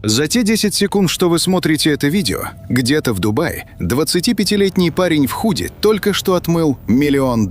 За те 10 секунд, что вы смотрите это видео, где-то в Дубае 25-летний парень в худи только что отмыл $1 миллион.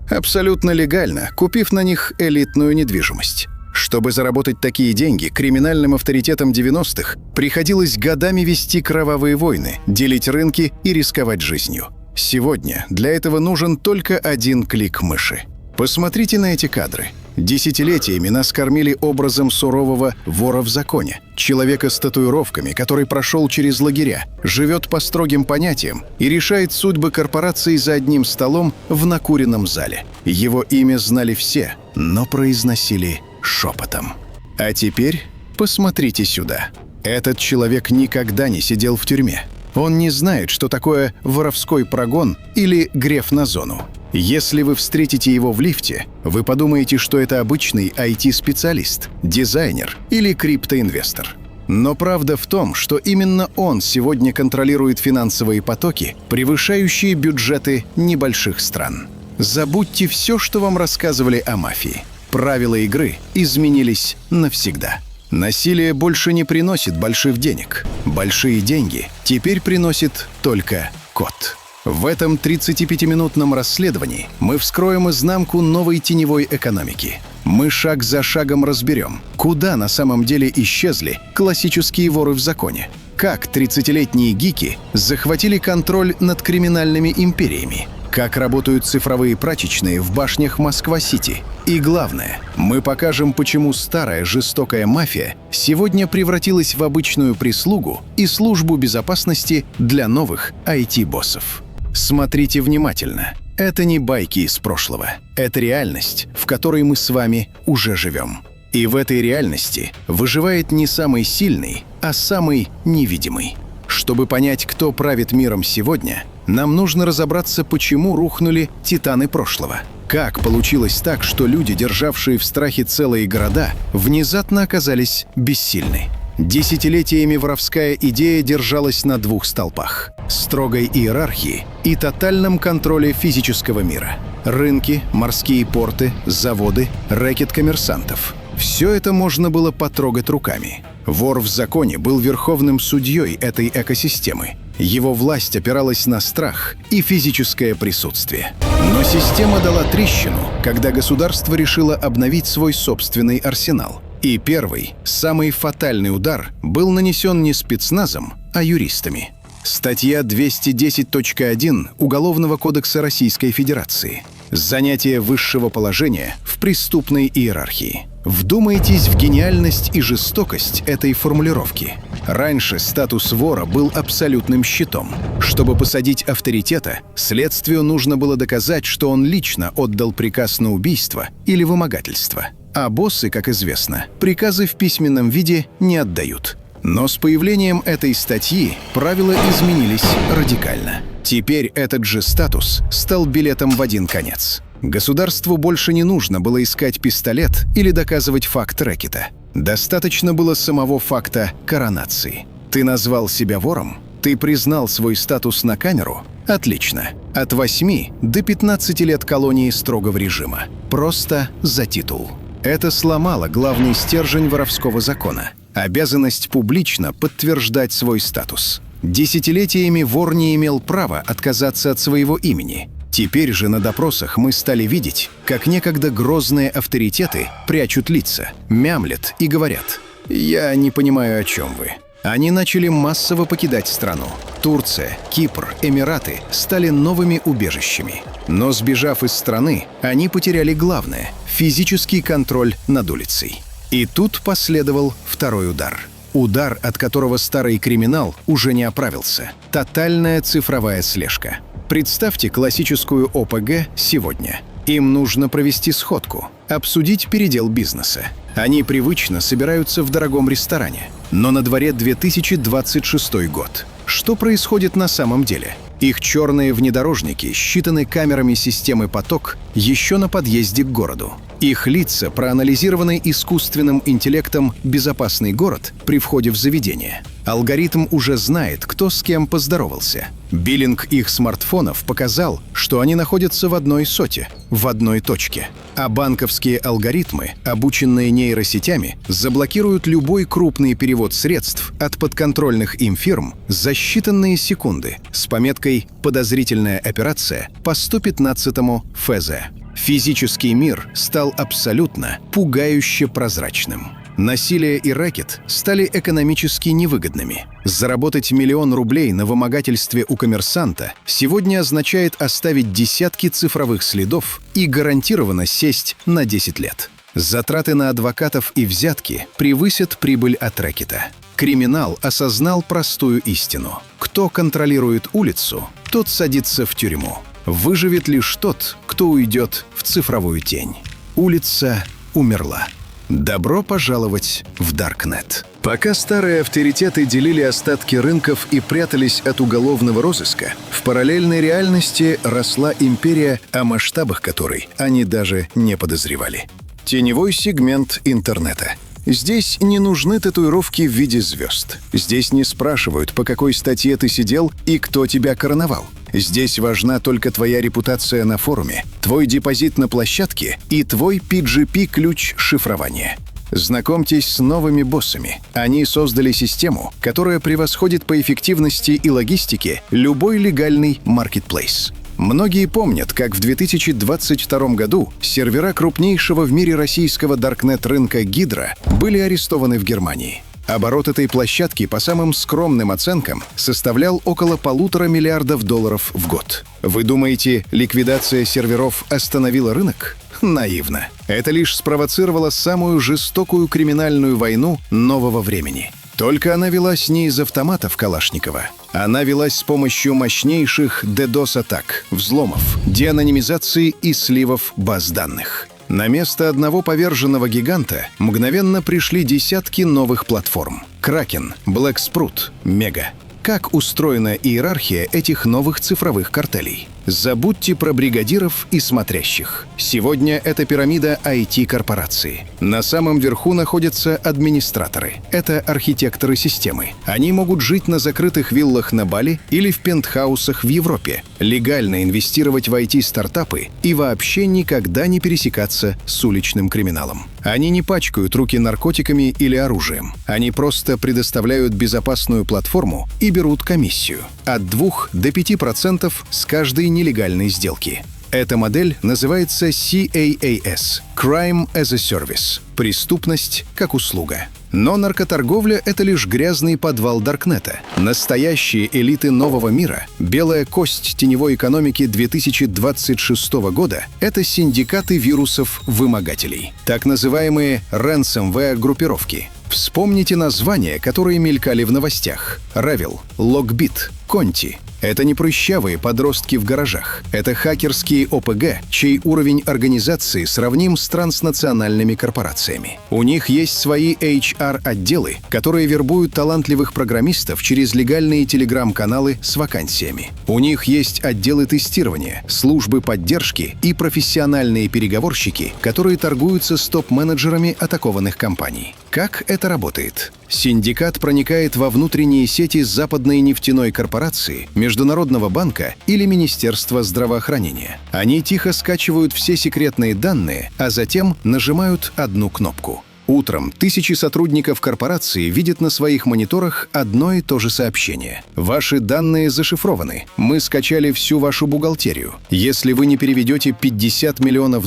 Абсолютно легально, купив на них элитную недвижимость. Чтобы заработать такие деньги, криминальным авторитетам 90-х приходилось годами вести кровавые войны, делить рынки и рисковать жизнью. Сегодня для этого нужен только один клик мыши. Посмотрите на эти кадры. Десятилетиями нас кормили образом сурового вора в законе, человека с татуировками, который прошел через лагеря, живет по строгим понятиям и решает судьбы корпораций за одним столом в накуренном зале. Его имя знали все, но произносили шепотом. А теперь посмотрите сюда. Этот человек никогда не сидел в тюрьме. Он не знает, что такое воровской прогон или греф на зону. Если вы встретите его в лифте, вы подумаете, что это обычный IT-специалист, дизайнер или криптоинвестор. Но правда в том, что именно он сегодня контролирует финансовые потоки, превышающие бюджеты небольших стран. Забудьте все, что вам рассказывали о мафии. Правила игры изменились навсегда. Насилие больше не приносит больших денег. Большие деньги теперь приносит только код. В этом 35-минутном расследовании мы вскроем изнанку новой теневой экономики. Мы шаг за шагом разберем, куда на самом деле исчезли классические воры в законе, как 30-летние гики захватили контроль над криминальными империями, как работают цифровые прачечные в башнях Москва-Сити. И главное, мы покажем, почему старая жестокая мафия сегодня превратилась в обычную прислугу и службу безопасности для новых IT-боссов. Смотрите внимательно. Это не байки из прошлого. Это реальность, в которой мы с вами уже живем. И в этой реальности выживает не самый сильный, а самый невидимый. Чтобы понять, кто правит миром сегодня, нам нужно разобраться, почему рухнули титаны прошлого. Как получилось так, что люди, державшие в страхе целые города, внезапно оказались бессильны? Десятилетиями воровская идея держалась на двух столпах – строгой иерархии и тотальном контроле физического мира. Рынки, морские порты, заводы, рэкет коммерсантов – все это можно было потрогать руками. Вор в законе был верховным судьей этой экосистемы. Его власть опиралась на страх и физическое присутствие. Но система дала трещину, когда государство решило обновить свой собственный арсенал. И первый, самый фатальный удар был нанесен не спецназом, а юристами. Статья 210.1 Уголовного кодекса Российской Федерации. Занятие высшего положения в преступной иерархии. Вдумайтесь в гениальность и жестокость этой формулировки. Раньше статус вора был абсолютным щитом. Чтобы посадить авторитета, следствию нужно было доказать, что он лично отдал приказ на убийство или вымогательство. А боссы, как известно, приказы в письменном виде не отдают. Но с появлением этой статьи правила изменились радикально. Теперь этот же статус стал билетом в один конец. Государству больше не нужно было искать пистолет или доказывать факт рэкета. Достаточно было самого факта коронации. Ты назвал себя вором? Ты признал свой статус на камеру? Отлично. От 8 до 15 лет колонии строгого режима. Просто за титул. Это сломало главный стержень воровского закона – обязанность публично подтверждать свой статус. Десятилетиями вор не имел права отказаться от своего имени. Теперь же на допросах мы стали видеть, как некогда грозные авторитеты прячут лица, мямлят и говорят: «Я не понимаю, о чем вы». Они начали массово покидать страну. Турция, Кипр, Эмираты стали новыми убежищами. Но сбежав из страны, они потеряли главное – физический контроль над улицей. И тут последовал второй удар. Удар, от которого старый криминал уже не оправился. Тотальная цифровая слежка. Представьте классическую ОПГ сегодня. Им нужно провести сходку, обсудить передел бизнеса. Они привычно собираются в дорогом ресторане. Но на дворе 2026 год. Что происходит на самом деле? Их черные внедорожники считаны камерами системы «Поток» еще на подъезде к городу. Их лица проанализированы искусственным интеллектом «Безопасный город» при входе в заведение. Алгоритм уже знает, кто с кем поздоровался. Биллинг их смартфонов показал, что они находятся в одной соте, в одной точке. А банковские алгоритмы, обученные нейросетями, заблокируют любой крупный перевод средств от подконтрольных им фирм за считанные секунды с пометкой «Подозрительная операция» по 115 ФЗ. Физический мир стал абсолютно пугающе прозрачным. Насилие и рэкет стали экономически невыгодными. Заработать 1 000 000 рублей на вымогательстве у коммерсанта сегодня означает оставить десятки цифровых следов и гарантированно сесть на 10 лет. Затраты на адвокатов и взятки превысят прибыль от рэкета. Криминал осознал простую истину. Кто контролирует улицу, тот садится в тюрьму. Выживет лишь тот, кто уйдет в цифровую тень. Улица умерла. Добро пожаловать в Даркнет. Пока старые авторитеты делили остатки рынков и прятались от уголовного розыска, в параллельной реальности росла империя, о масштабах которой они даже не подозревали. Теневой сегмент интернета. Здесь не нужны татуировки в виде звезд. Здесь не спрашивают, по какой статье ты сидел и кто тебя короновал. Здесь важна только твоя репутация на форуме, твой депозит на площадке и твой PGP-ключ шифрования. Знакомьтесь с новыми боссами. Они создали систему, которая превосходит по эффективности и логистике любой легальный маркетплейс. Многие помнят, как в 2022 году сервера крупнейшего в мире российского даркнет-рынка Гидра были арестованы в Германии. Оборот этой площадки, по самым скромным оценкам, составлял около $1,5 миллиарда в год. Вы думаете, ликвидация серверов остановила рынок? Наивно. Это лишь спровоцировало самую жестокую криминальную войну нового времени. Только она велась не из автоматов Калашникова. Она велась с помощью мощнейших DDoS-атак, взломов, деанонимизации и сливов баз данных. На место одного поверженного гиганта мгновенно пришли десятки новых платформ. Кракен, Blackspruit, Мега. Как устроена иерархия этих новых цифровых картелей? Забудьте про бригадиров и смотрящих. Сегодня это пирамида IT-корпорации. На самом верху находятся администраторы. Это архитекторы системы. Они могут жить на закрытых виллах на Бали или в пентхаусах в Европе, легально инвестировать в IT-стартапы и вообще никогда не пересекаться с уличным криминалом. Они не пачкают руки наркотиками или оружием. Они просто предоставляют безопасную платформу и берут комиссию от 2 до 5% с каждой нелегальной сделки. Эта модель называется CAAS – Crime as a Service – преступность как услуга. Но наркоторговля – это лишь грязный подвал Даркнета. Настоящие элиты нового мира, белая кость теневой экономики 2026 года – это синдикаты вирусов-вымогателей, так называемые ransomware-группировки. Вспомните названия, которые мелькали в новостях. Revil, Lockbit, Conti. Это не прыщавые подростки в гаражах. Это хакерские ОПГ, чей уровень организации сравним с транснациональными корпорациями. У них есть свои HR-отделы, которые вербуют талантливых программистов через легальные телеграм-каналы с вакансиями. У них есть отделы тестирования, службы поддержки и профессиональные переговорщики, которые торгуются с топ-менеджерами атакованных компаний. Как это работает? Синдикат проникает во внутренние сети западной нефтяной корпорации, Международного банка или Министерства здравоохранения. Они тихо скачивают все секретные данные, а затем нажимают одну кнопку. Утром тысячи сотрудников корпорации видят на своих мониторах одно и то же сообщение. Ваши данные зашифрованы. Мы скачали всю вашу бухгалтерию. Если вы не переведете $50 миллионов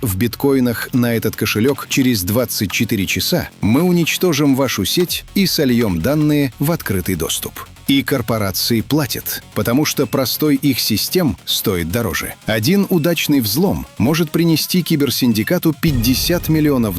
в биткоинах на этот кошелек через 24 часа, мы уничтожим вашу сеть и сольем данные в открытый доступ. И корпорации платят, потому что простой их систем стоит дороже. Один удачный взлом может принести киберсиндикату $50 миллионов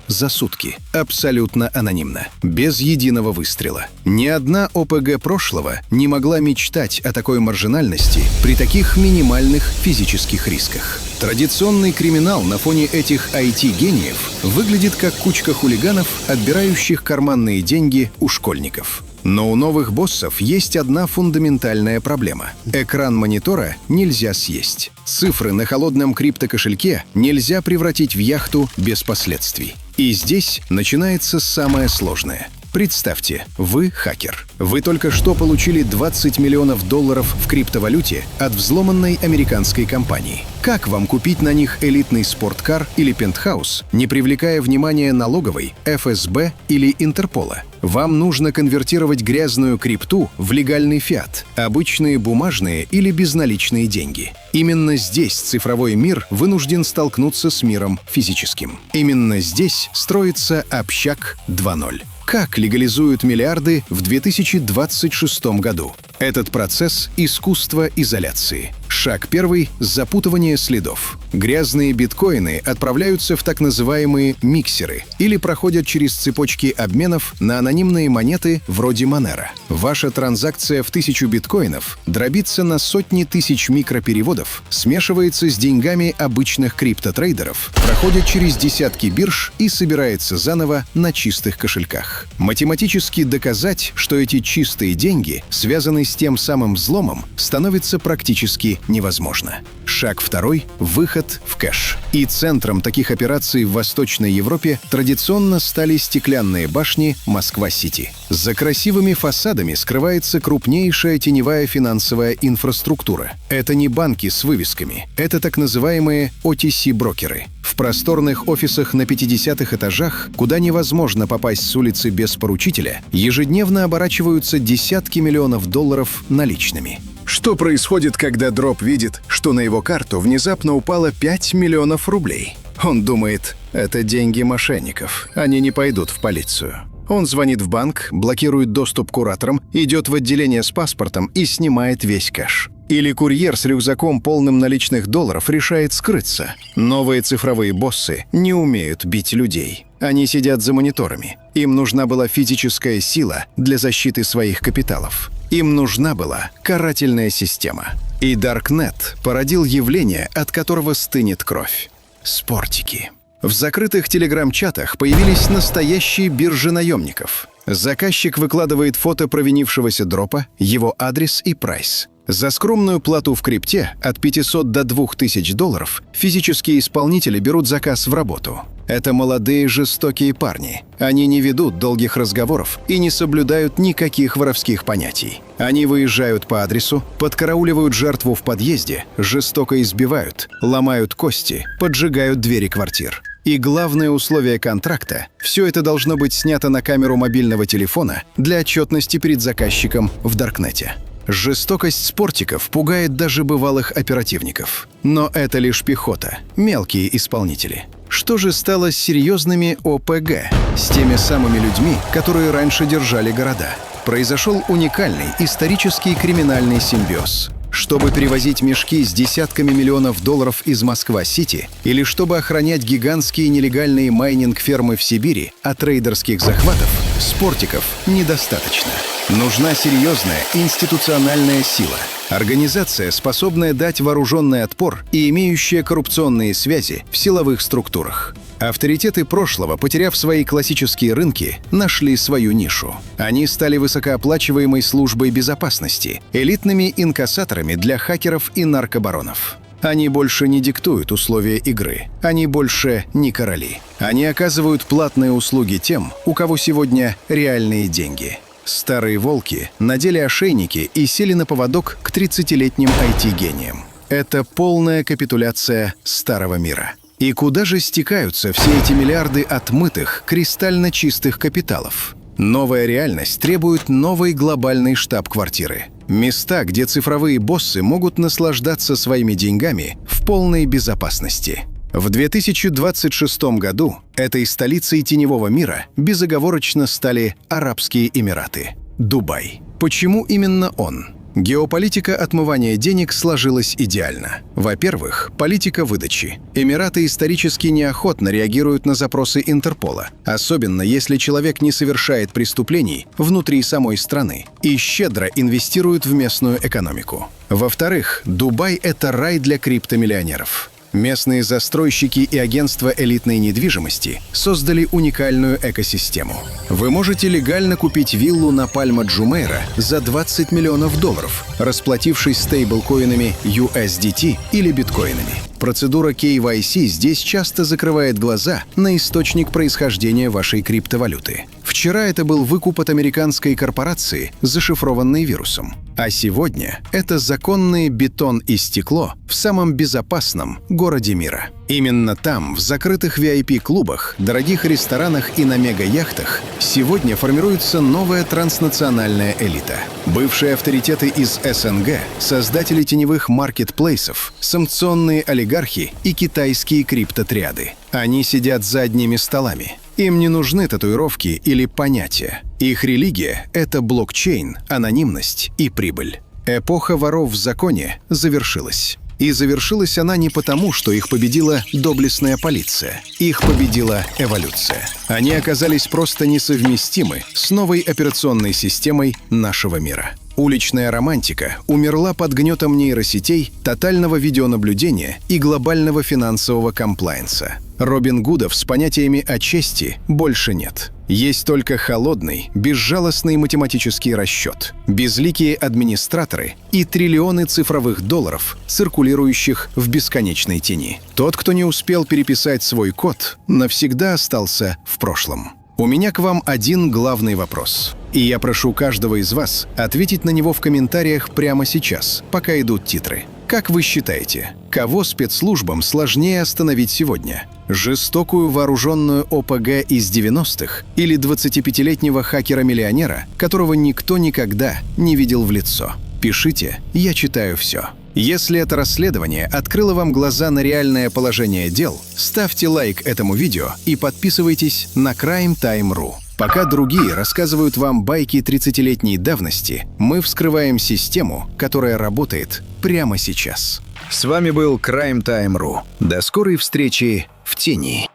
за сутки. Абсолютно анонимно. Без единого выстрела. Ни одна ОПГ прошлого не могла мечтать о такой маржинальности при таких минимальных физических рисках. Традиционный криминал на фоне этих IT-гениев выглядит как кучка хулиганов, отбирающих карманные деньги у школьников. Но у новых боссов есть одна фундаментальная проблема. Экран монитора нельзя съесть. Цифры на холодном криптокошельке нельзя превратить в яхту без последствий. И здесь начинается самое сложное. Представьте, вы хакер. Вы только что получили $20 миллионов в криптовалюте от взломанной американской компании. Как вам купить на них элитный спорткар или пентхаус, не привлекая внимания налоговой, ФСБ или Интерпола? Вам нужно конвертировать грязную крипту в легальный фиат, обычные бумажные или безналичные деньги. Именно здесь цифровой мир вынужден столкнуться с миром физическим. Именно здесь строится Общак 2.0. Как легализуют миллиарды в 2026 году? Этот процесс — искусство изоляции. Шаг первый — запутывание следов. Грязные биткоины отправляются в так называемые миксеры или проходят через цепочки обменов на анонимные монеты вроде Monero. Ваша транзакция в 1000 биткоинов дробится на сотни тысяч микропереводов, смешивается с деньгами обычных криптотрейдеров, проходит через десятки бирж и собирается заново на чистых кошельках. Математически доказать, что эти чистые деньги связаны с тем самым взломом, становится практически невозможно. Шаг второй — выход в кэш. И центром таких операций в Восточной Европе традиционно стали стеклянные башни Москва-Сити. За красивыми фасадами скрывается крупнейшая теневая финансовая инфраструктура. Это не банки с вывесками, это так называемые OTC-брокеры. В просторных офисах на 50-х этажах, куда невозможно попасть с улицы без поручителя, ежедневно оборачиваются десятки миллионов долларов наличными. Что происходит, когда дроп видит, что на его карту внезапно упало 5 миллионов рублей? Он думает, это деньги мошенников, они не пойдут в полицию. Он звонит в банк, блокирует доступ к кураторам, идет в отделение с паспортом и снимает весь кэш. Или курьер с рюкзаком, полным наличных долларов, решает скрыться. Новые цифровые боссы не умеют бить людей. Они сидят за мониторами. Им нужна была физическая сила для защиты своих капиталов. Им нужна была карательная система. И Даркнет породил явление, от которого стынет кровь. Спортики. В закрытых телеграм-чатах появились настоящие биржи наемников. Заказчик выкладывает фото провинившегося дропа, его адрес и прайс. За скромную плату в крипте от $500 до $2000 физические исполнители берут заказ в работу. Это молодые жестокие парни. Они не ведут долгих разговоров и не соблюдают никаких воровских понятий. Они выезжают по адресу, подкарауливают жертву в подъезде, жестоко избивают, ломают кости, поджигают двери квартир. И главное условие контракта – все это должно быть снято на камеру мобильного телефона для отчетности перед заказчиком в Даркнете. Жестокость спортиков пугает даже бывалых оперативников. Но это лишь пехота, мелкие исполнители. Что же стало с серьезными ОПГ, с теми самыми людьми, которые раньше держали города? Произошел уникальный исторический криминальный симбиоз. Чтобы перевозить мешки с десятками миллионов долларов из Москва-Сити или чтобы охранять гигантские нелегальные майнинг-фермы в Сибири от рейдерских захватов, спортиков недостаточно. Нужна серьезная институциональная сила. Организация, способная дать вооруженный отпор и имеющая коррупционные связи в силовых структурах. Авторитеты прошлого, потеряв свои классические рынки, нашли свою нишу. Они стали высокооплачиваемой службой безопасности, элитными инкассаторами для хакеров и наркобаронов. Они больше не диктуют условия игры. Они больше не короли. Они оказывают платные услуги тем, у кого сегодня реальные деньги. Старые волки надели ошейники и сели на поводок к 30-летним IT-гениям. Это полная капитуляция старого мира. И куда же стекаются все эти миллиарды отмытых, кристально чистых капиталов? Новая реальность требует новой глобальной штаб-квартиры. Места, где цифровые боссы могут наслаждаться своими деньгами в полной безопасности. В 2026 году этой столицей теневого мира безоговорочно стали Арабские Эмираты, Дубай. Почему именно он? Геополитика отмывания денег сложилась идеально. Во-первых, политика выдачи. Эмираты исторически неохотно реагируют на запросы Интерпола, особенно если человек не совершает преступлений внутри самой страны и щедро инвестирует в местную экономику. Во-вторых, Дубай — это рай для криптомиллионеров. Местные застройщики и агентства элитной недвижимости создали уникальную экосистему. Вы можете легально купить виллу на Пальма-Джумейра за $20 миллионов, расплатившись стейблкоинами USDT или биткоинами. Процедура KYC здесь часто закрывает глаза на источник происхождения вашей криптовалюты. В Вчера это был выкуп от американской корпорации, зашифрованный вирусом. А сегодня это законные бетон и стекло в самом безопасном городе мира. Именно там, в закрытых VIP-клубах, дорогих ресторанах и на мега-яхтах, сегодня формируется новая транснациональная элита. Бывшие авторитеты из СНГ, создатели теневых маркетплейсов, санкционные олигархи и китайские криптотриады. Они сидят за одними столами. Им не нужны татуировки или понятия. Их религия — это блокчейн, анонимность и прибыль. Эпоха воров в законе завершилась. И завершилась она не потому, что их победила доблестная полиция. Их победила эволюция. Они оказались просто несовместимы с новой операционной системой нашего мира. Уличная романтика умерла под гнетом нейросетей, тотального видеонаблюдения и глобального финансового комплаенса. Робин Гудов с понятиями о чести больше нет. Есть только холодный, безжалостный математический расчет, безликие администраторы и триллионы цифровых долларов, циркулирующих в бесконечной тени. Тот, кто не успел переписать свой код, навсегда остался в прошлом. У меня к вам один главный вопрос. И я прошу каждого из вас ответить на него в комментариях прямо сейчас, пока идут титры. Как вы считаете, кого спецслужбам сложнее остановить сегодня? Жестокую вооруженную ОПГ из 90-х или 25-летнего хакера-миллионера, которого никто никогда не видел в лицо? Пишите, я читаю все. Если это расследование открыло вам глаза на реальное положение дел, ставьте лайк этому видео и подписывайтесь на Crime.Time.ru. Пока другие рассказывают вам байки 30-летней давности, мы вскрываем систему, которая работает прямо сейчас. С вами был Crime.Time.ru. До скорой встречи в тени.